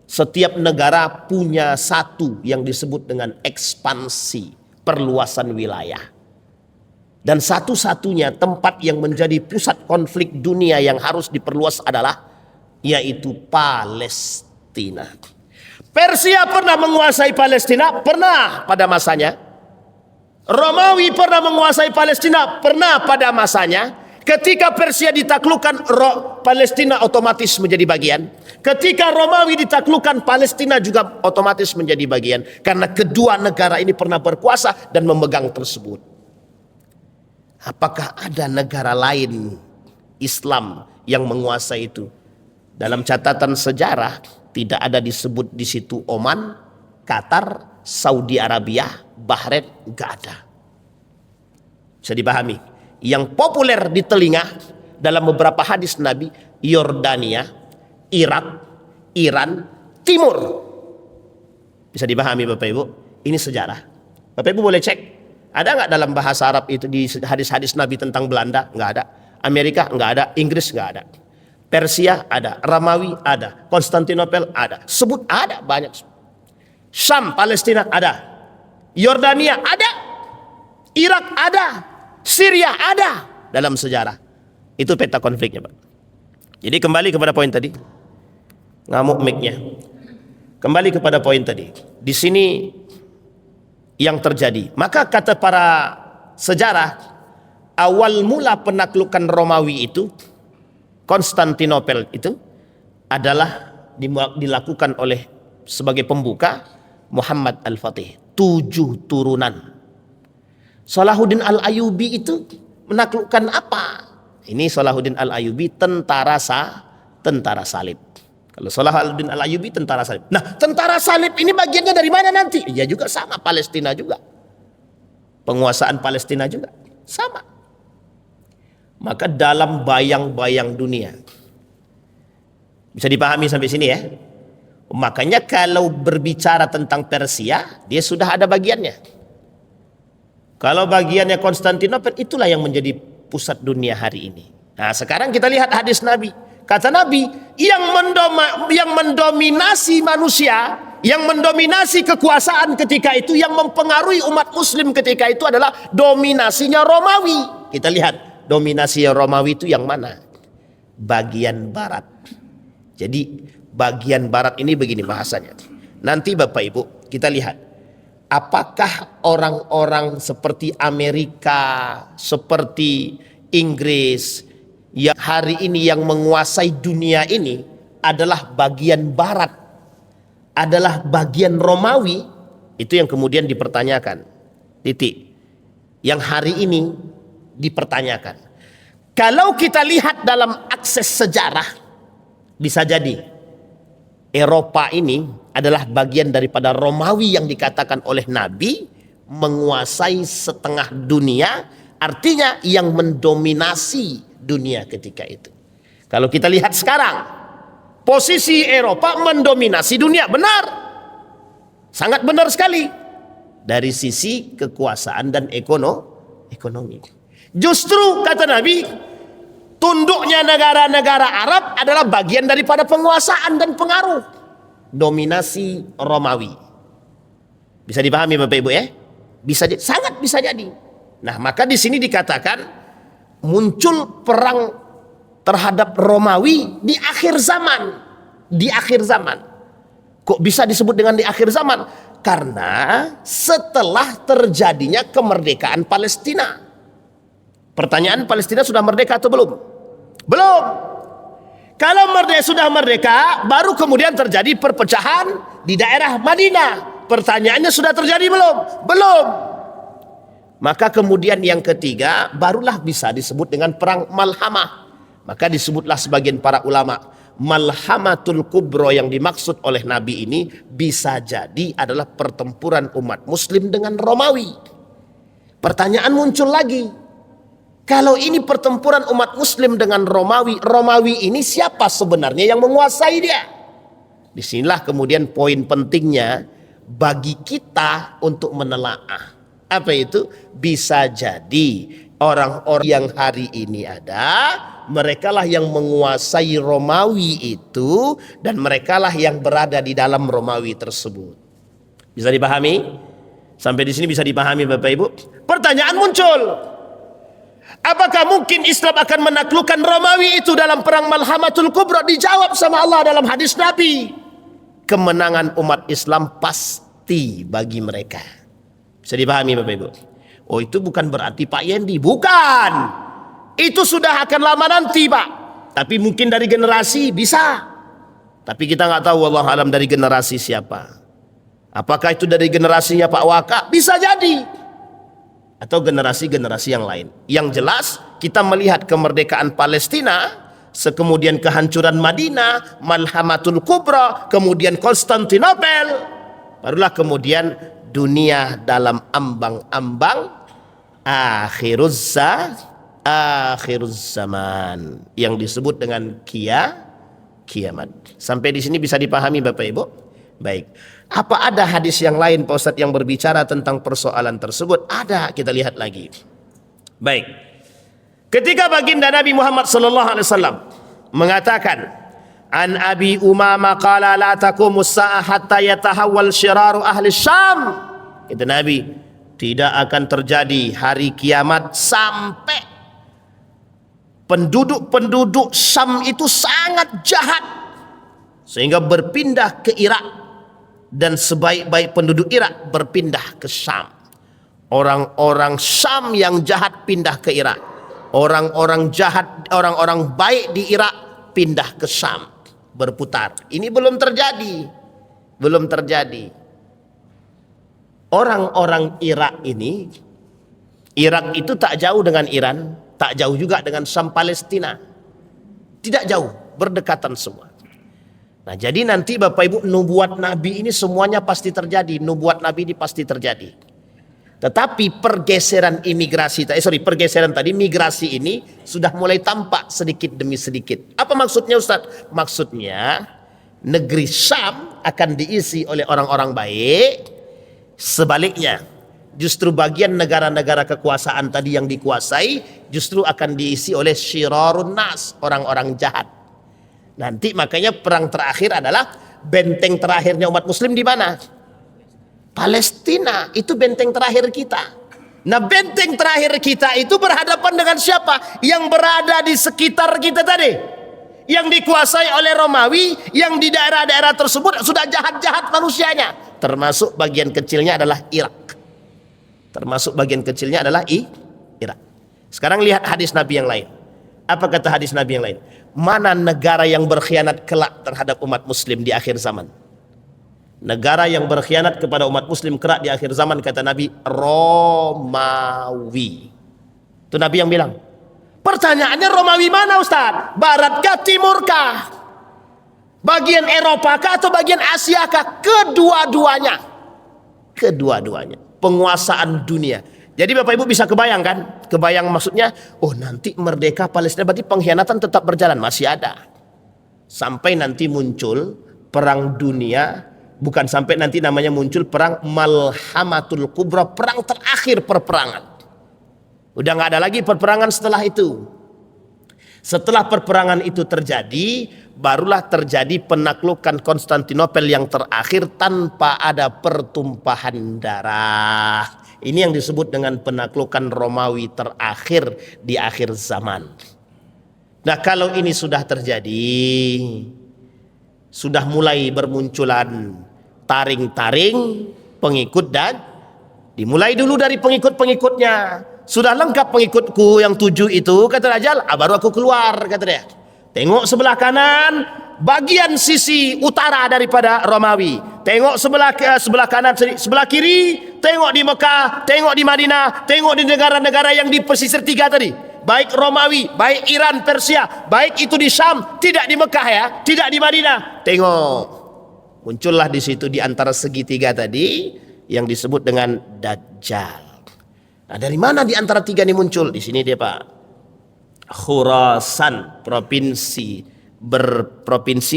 Setiap negara punya satu yang disebut dengan ekspansi, perluasan wilayah, dan satu-satunya tempat yang menjadi pusat konflik dunia yang harus diperluas adalah yaitu Palestina. Persia pernah menguasai Palestina, pernah pada masanya. Romawi pernah menguasai Palestina, pernah pada masanya. Ketika Persia ditaklukkan, Palestina otomatis menjadi bagian. Ketika Romawi ditaklukkan, Palestina juga otomatis menjadi bagian. Karena kedua negara ini pernah berkuasa dan memegang tersebut. Apakah ada negara lain Islam yang menguasai itu? Dalam catatan sejarah tidak ada disebut di situ Oman, Qatar, Saudi Arabia, Bahrain, nggak ada. Bisa dipahami. Yang populer di telinga dalam beberapa hadis Nabi, Yordania, Irak, Iran, Timur. Bisa dipahami Bapak Ibu. Ini sejarah. Bapak Ibu boleh cek. Ada nggak dalam bahasa Arab itu di hadis-hadis Nabi tentang Belanda? Nggak ada. Amerika nggak ada. Inggris nggak ada. Persia ada. Romawi ada. Konstantinopel ada. Sebut ada banyak. Syam, Palestina ada. Yordania ada. Irak ada. Syria ada dalam sejarah. Itu peta konfliknya, Pak. Jadi kembali kepada poin tadi. Ngamuk mic-nya. Kembali kepada poin tadi. Di sini yang terjadi. Maka kata para sejarah, awal mula penaklukan Romawi itu, Konstantinopel itu adalah dilakukan oleh sebagai pembuka Muhammad Al-Fatih, 7 turunan. Salahuddin Al-Ayyubi itu menaklukkan apa? Ini Salahuddin Al-Ayyubi tentara salib. Kalau Salahuddin Al-Ayyubi tentara salib. Nah, tentara salib ini bagiannya dari mana nanti? Ya juga sama, Palestina juga. Penguasaan Palestina juga sama. Maka dalam bayang-bayang dunia, bisa dipahami sampai sini ya. Makanya kalau berbicara tentang Persia, dia sudah ada bagiannya. Kalau bagiannya Konstantinopel, itulah yang menjadi pusat dunia hari ini. Nah, sekarang kita lihat hadis Nabi. Kata Nabi, yang mendominasi manusia, yang mendominasi kekuasaan ketika itu, yang mempengaruhi umat muslim ketika itu adalah dominasinya Romawi. Kita lihat, dominasi Romawi itu yang mana? Bagian barat. Jadi bagian barat ini begini bahasanya. Nanti Bapak Ibu kita lihat, apakah orang-orang seperti Amerika, seperti Inggris yang hari ini yang menguasai dunia ini adalah bagian barat, adalah bagian Romawi, itu yang kemudian dipertanyakan. Titik. Yang hari ini dipertanyakan. Kalau kita lihat dalam akses sejarah, bisa jadi Eropa ini adalah bagian daripada Romawi yang dikatakan oleh Nabi menguasai setengah dunia, artinya yang mendominasi dunia ketika itu. Kalau kita lihat sekarang, posisi Eropa mendominasi dunia, benar, sangat benar sekali dari sisi kekuasaan dan ekonomi. Justru kata Nabi, tunduknya negara-negara Arab adalah bagian daripada penguasaan dan pengaruh dominasi Romawi. Bisa dipahami Bapak Ibu ya? Bisa, sangat bisa jadi. Nah, maka di sini dikatakan muncul perang terhadap Romawi di akhir zaman. Di akhir zaman. Kok bisa disebut dengan di akhir zaman? Karena setelah terjadinya kemerdekaan Palestina. Pertanyaan, Palestina sudah merdeka atau belum? Belum. Kalau sudah merdeka, baru kemudian terjadi perpecahan di daerah Madinah. Pertanyaannya, sudah terjadi belum? Belum. Maka kemudian yang ketiga, barulah bisa disebut dengan perang Malhamah. Maka disebutlah sebagian para ulama, Malhamatul Kubro yang dimaksud oleh Nabi ini bisa jadi adalah pertempuran umat muslim dengan Romawi. Pertanyaan muncul lagi, kalau ini pertempuran umat muslim dengan Romawi, Romawi ini siapa sebenarnya yang menguasai dia? Disinilah kemudian poin pentingnya bagi kita untuk menelaah. Apa itu? Bisa jadi orang-orang yang hari ini ada, merekalah yang menguasai Romawi itu, dan merekalah yang berada di dalam Romawi tersebut. Bisa dipahami? Sampai di sini bisa dipahami Bapak Ibu? Pertanyaan muncul, apakah mungkin Islam akan menaklukkan Romawi itu dalam perang Malhamatul Kubra? Dijawab sama Allah dalam hadis Nabi, kemenangan umat Islam pasti bagi mereka. Bisa dipahami Bapak Ibu? Oh, itu bukan berarti Pak Yendi, bukan. Itu sudah akan lama nanti Pak. Tapi mungkin dari generasi bisa. Tapi kita nggak tahu, wallahu alam, dari generasi siapa. Apakah itu dari generasinya Pak Waka? Bisa jadi. Atau generasi-generasi yang lain. Yang jelas kita melihat kemerdekaan Palestina, kemudian kehancuran Madinah, Malhamatul Kubra, kemudian Konstantinopel, barulah kemudian dunia dalam ambang-ambang akhiruz zaman yang disebut dengan kiamat. Sampai di sini bisa dipahami Bapak Ibu? Baik. Apa ada hadis yang lain Pak Ustadz yang berbicara tentang persoalan tersebut? Ada, kita lihat lagi. Baik. Ketika baginda Nabi Muhammad sallallahu alaihi wasallam mengatakan, an Abi Umamah qala la taqumus sa'a hatta yatahawwal syiraru ahli Syam. Kata Nabi, tidak akan terjadi hari kiamat sampai penduduk-penduduk Syam itu sangat jahat sehingga berpindah ke Irak, dan sebaik-baik penduduk Irak berpindah ke Syam. Orang-orang Syam yang jahat pindah ke Irak. Orang-orang jahat, orang-orang baik di Irak pindah ke Syam, berputar. Ini belum terjadi. belum terjadi. Orang-orang Irak ini, Irak itu tak jauh dengan Iran, tak jauh juga dengan Syam Palestina. Tidak jauh, berdekatan semua. Nah, jadi nanti Bapak Ibu, nubuat Nabi ini semuanya pasti terjadi, nubuat Nabi ini pasti terjadi. Tetapi pergeseran migrasi ini sudah mulai tampak sedikit demi sedikit. Apa maksudnya, Ustaz? Maksudnya negeri Syam akan diisi oleh orang-orang baik. Sebaliknya, justru bagian negara-negara kekuasaan tadi yang dikuasai justru akan diisi oleh syirarun nas, orang-orang jahat. Nanti makanya perang terakhir adalah benteng terakhirnya umat muslim di mana? Palestina. Itu benteng terakhir kita. Nah, benteng terakhir kita itu berhadapan dengan siapa? Yang berada di sekitar kita tadi, yang dikuasai oleh Romawi, yang di daerah-daerah tersebut sudah jahat-jahat manusianya, termasuk bagian kecilnya adalah Irak. Irak. Sekarang lihat hadis Nabi yang lain. Apa kata hadis Nabi yang lain? Mana negara yang berkhianat kelak terhadap umat muslim di akhir zaman? Negara yang berkhianat kepada umat muslim kelak di akhir zaman, kata Nabi, Romawi. Itu Nabi yang bilang. Pertanyaannya, Romawi mana, Ustaz? Baratkah, timurkah? Bagian Eropakah atau bagian Asiakah? Kedua-duanya. Penguasaan dunia. Jadi Bapak Ibu bisa kebayangkan? Kebayang maksudnya, oh nanti merdeka Palestina, berarti pengkhianatan tetap berjalan, masih ada. Sampai nanti muncul perang dunia, bukan sampai nanti namanya muncul perang Malhamatul Kubra, perang terakhir perperangan. Udah nggak ada lagi perperangan setelah itu. Setelah perperangan itu terjadi, barulah terjadi penaklukan Konstantinopel yang terakhir tanpa ada pertumpahan darah. Ini yang disebut dengan penaklukan Romawi terakhir di akhir zaman. Nah, kalau ini sudah terjadi, sudah mulai bermunculan taring-taring pengikut, dan dimulai dulu dari pengikut-pengikutnya. Sudah lengkap pengikutku yang 7 itu, kata Dajjal, baru aku keluar, kata dia. Tengok sebelah kanan, bagian sisi utara daripada Romawi. Tengok sebelah kanan, sebelah kiri, tengok di Mekah, tengok di Madinah, tengok di negara-negara yang di pesisir 3 tadi. Baik Romawi, baik Iran, Persia, baik itu di Syam, tidak di Mekah ya, tidak di Madinah. Tengok, muncullah di situ di antara segitiga tadi yang disebut dengan Dajjal. Nah, dari mana di antara 3 ini muncul? Di sini dia, Pak. Khurasan, provinsi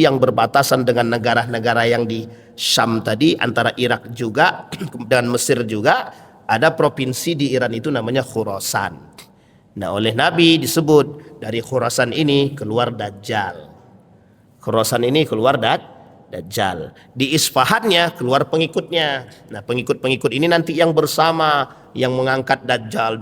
yang berbatasan dengan negara-negara yang di Syam tadi, antara Irak juga dan Mesir juga. Ada provinsi di Iran itu namanya Khurasan. Nah, oleh Nabi disebut dari Khurasan ini keluar Dajjal. Khurasan ini keluar Dajjal. Di Isfahannya keluar pengikutnya. Nah, pengikut-pengikut ini nanti yang bersama, yang mengangkat Dajjal.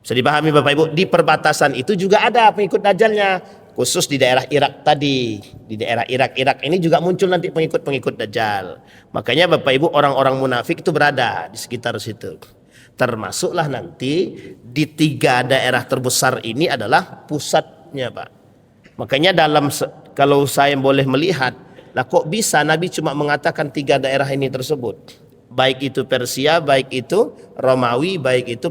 Bisa dipahami Bapak Ibu? Di perbatasan itu juga ada pengikut Dajjalnya. Khusus di daerah Irak tadi. Di daerah Irak ini juga muncul nanti pengikut-pengikut Dajjal. Makanya Bapak Ibu, orang-orang munafik itu berada di sekitar situ. Termasuklah nanti di 3 daerah terbesar ini adalah pusatnya, Pak. Makanya kalau saya boleh melihat, lah kok bisa Nabi cuma mengatakan 3 daerah ini tersebut? Baik itu Persia, baik itu Romawi, baik itu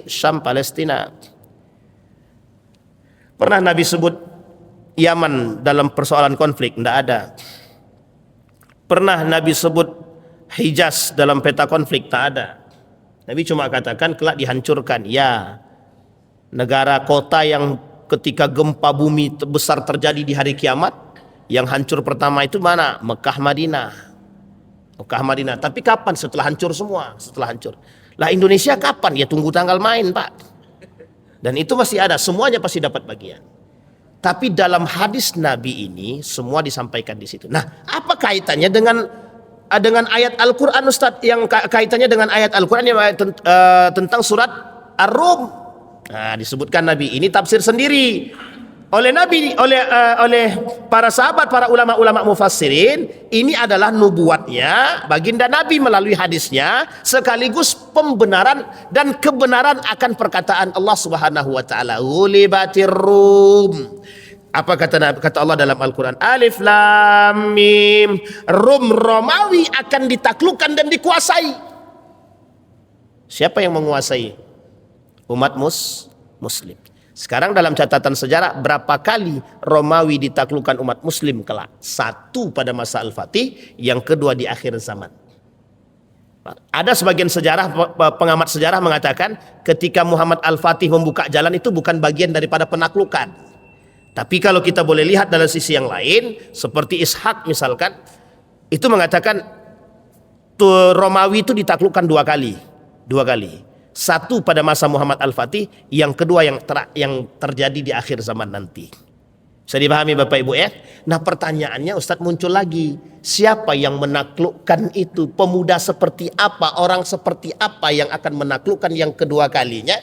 Syam Palestina. Pernah Nabi sebut Yaman dalam persoalan konflik? Tidak ada. Pernah Nabi sebut Hijaz dalam peta konflik? Tak ada. Nabi cuma katakan kelak dihancurkan. Ya, negara kota yang ketika gempa bumi besar terjadi di hari kiamat, yang hancur pertama itu mana? Mekah, Madinah. Tapi kapan? Setelah hancur semua. Lah Indonesia kapan? Ya tunggu tanggal main, Pak. Dan itu masih ada, semuanya pasti dapat bagian. Tapi dalam hadis Nabi ini semua disampaikan di situ. Nah, apa kaitannya dengan ayat Al-Qur'an, Ustaz? Yang kaitannya dengan ayat Al-Qur'an yang tentang surat Ar-Rum. Nah, disebutkan Nabi ini tafsir sendiri oleh Nabi, oleh para sahabat, para ulama-ulama mufassirin. Ini adalah nubuatnya baginda Nabi melalui hadisnya, sekaligus pembenaran dan kebenaran akan perkataan Allah Subhanahu wa taala, "Ghulibatir Rum." Apa kata Allah dalam Al-Quran? Alif Lam Mim. Romawi akan ditaklukkan dan dikuasai. Siapa yang menguasai? Umat Muslim. Sekarang dalam catatan sejarah, berapa kali Romawi ditaklukkan umat Muslim kelak? 1 pada masa Al-Fatih, yang kedua di akhir zaman. Ada sebagian pengamat sejarah mengatakan ketika Muhammad Al-Fatih membuka jalan itu bukan bagian daripada penaklukan. Tapi kalau kita boleh lihat dalam sisi yang lain, seperti Ishak misalkan, itu mengatakan Romawi itu ditaklukkan 2 kali. 2 kali. 1 pada masa Muhammad Al-Fatih, yang kedua yang terjadi di akhir zaman nanti. Bisa dipahami Bapak Ibu ya? Nah pertanyaannya Ustadz muncul lagi. Siapa yang menaklukkan itu? Pemuda seperti apa? Orang seperti apa yang akan menaklukkan yang kedua kalinya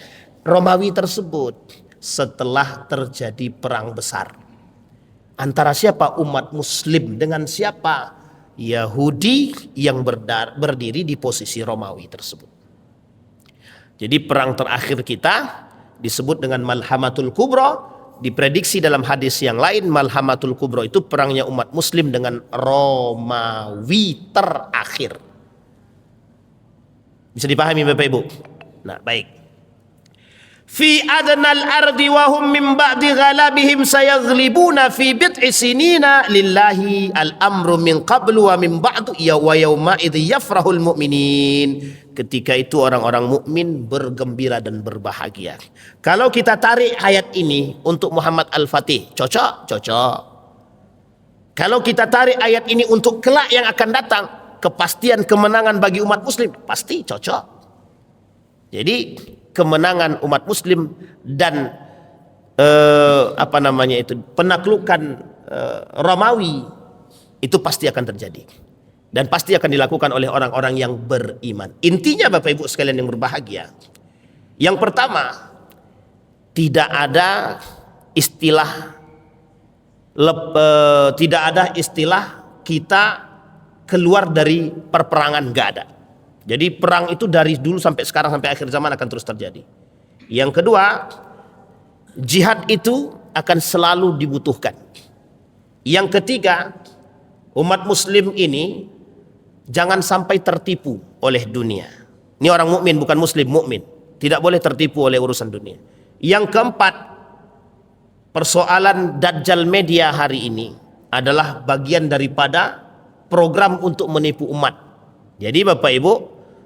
Romawi tersebut? Setelah terjadi perang besar antara siapa? Umat Muslim dengan siapa? Yahudi yang berdiri di posisi Romawi tersebut. Jadi perang terakhir kita disebut dengan Malhamatul Kubra. Diprediksi dalam hadis yang lain Malhamatul Kubra itu perangnya umat Muslim dengan Romawi terakhir. Bisa dipahami Bapak Ibu? Nah baik. Fi adnal ardi wa hum min ba'di ghalabihim sayaghlibuna fi bid'i sinina lillahi al-amru min qablu wa min ba'du ya wa yauma idh yafrahul mu'minin. Ketika itu orang-orang mukmin bergembira dan berbahagia. Kalau kita tarik ayat ini untuk Muhammad Al-Fatih, cocok? Cocok. Kalau kita tarik ayat ini untuk kelak yang akan datang, kepastian kemenangan bagi umat Muslim, pasti cocok. Jadi kemenangan umat Muslim dan penaklukan Romawi itu pasti akan terjadi dan pasti akan dilakukan oleh orang-orang yang beriman. Intinya Bapak Ibu sekalian yang berbahagia, yang pertama, tidak ada istilah kita keluar dari perperangan, nggak ada. Jadi perang itu dari dulu sampai sekarang sampai akhir zaman akan terus terjadi. Yang kedua, jihad itu akan selalu dibutuhkan. Yang ketiga, umat Muslim ini jangan sampai tertipu oleh dunia. Ini orang mukmin bukan Muslim, mukmin. Tidak boleh tertipu oleh urusan dunia. Yang keempat, persoalan Dajjal media hari ini adalah bagian daripada program untuk menipu umat. Jadi Bapak Ibu,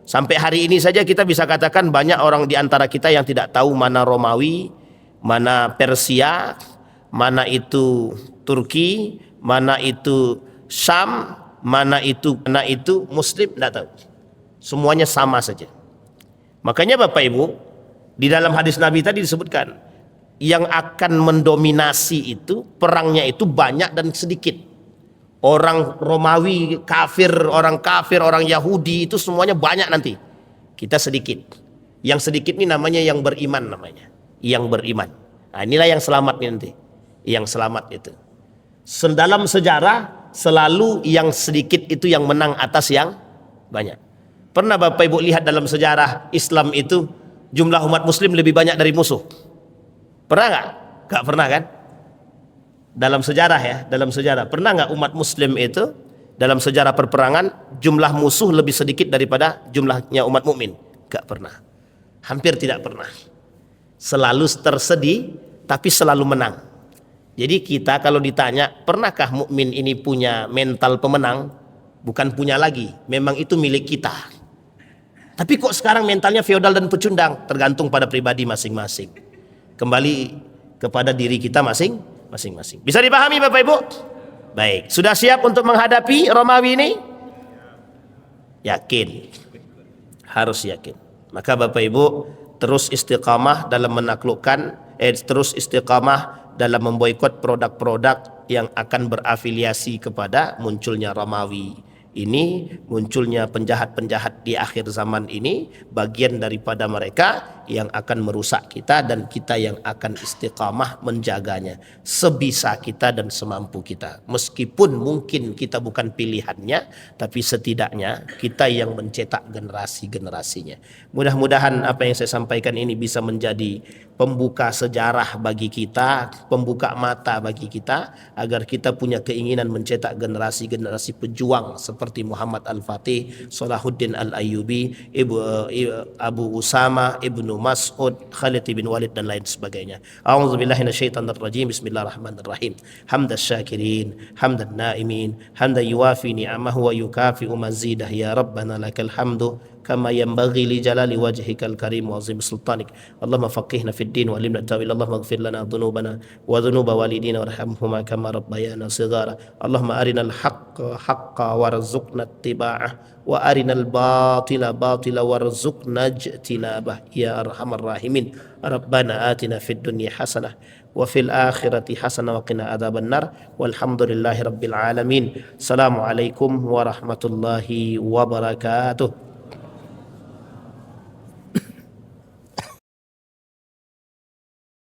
sampai hari ini saja kita bisa katakan banyak orang di antara kita yang tidak tahu mana Romawi, mana Persia, mana itu Turki, mana itu Syam, mana itu Muslim, tidak tahu. Semuanya sama saja. Makanya Bapak Ibu, di dalam hadis Nabi tadi disebutkan, yang akan mendominasi itu, perangnya itu banyak dan sedikit. Orang Romawi kafir, orang Yahudi itu semuanya banyak nanti. Kita sedikit. Yang sedikit ini namanya yang beriman namanya. Yang beriman. Nah, inilah yang selamat nanti. Yang selamat itu. Dalam sejarah selalu yang sedikit itu yang menang atas yang banyak. Pernah Bapak Ibu lihat dalam sejarah Islam itu jumlah umat Muslim lebih banyak dari musuh? Pernah nggak? Nggak pernah kan? Dalam sejarah ya, dalam sejarah pernah nggak umat Muslim itu dalam sejarah perperangan jumlah musuh lebih sedikit daripada jumlahnya umat mukmin? Nggak pernah, hampir tidak pernah. Selalu tersedih, tapi selalu menang. Jadi kita kalau ditanya, pernahkah mukmin ini punya mental pemenang? Bukan punya lagi, memang itu milik kita. Tapi kok sekarang mentalnya feodal dan pecundang? Tergantung pada pribadi masing-masing. Kembali kepada diri kita masing-masing. Bisa dipahami Bapak Ibu? Baik, sudah siap untuk menghadapi Romawi ini? Yakin. Harus yakin. Maka Bapak Ibu terus istiqamah dalam menaklukkan, terus istiqamah dalam memboikot produk-produk yang akan berafiliasi kepada munculnya Romawi ini, munculnya penjahat-penjahat di akhir zaman ini, bagian daripada mereka yang akan merusak kita, dan kita yang akan istiqamah menjaganya sebisa kita dan semampu kita. Meskipun mungkin kita bukan pilihannya, tapi setidaknya kita yang mencetak generasi-generasinya. Mudah-mudahan apa yang saya sampaikan ini bisa menjadi pembuka sejarah bagi kita, pembuka mata bagi kita, agar kita punya keinginan mencetak generasi-generasi pejuang seperti Muhammad Al-Fatih, Salahuddin Al-Ayyubi, Abu Usama, Ibnu Mas'ud, Khalid bin Walid, dan lain sebagainya. A'udzubillahi minasyaitonirrajim. Bismillahirrahmanirrahim. Hamdas syakirin, hamdan naimin, hamdan yuwafi ni'amahu wa yukafi'u mazidah. Ya Rabbana lakal hamdu kama yanbaghi li jalali wajhikal karim wa azim sultanik. Allahumma faqihna fid din wa alimna tawil. Allahumma ighfir lana dhunubana wa dhunuba walidina warhamhuma kama rabbayana shighara. Allahumma arinal haqqa haqqa warzuqna ittiba'ah wa arinal batila batila warzuqna ijtinabah ya arhamar rahimin. Rabbana atina fid dunya hasanah wa fil akhirati hasanah wa qina adzaban nar. Walhamdulillahi rabbil alamin. Assalamualaikum warahmatullahi wabarakatuh.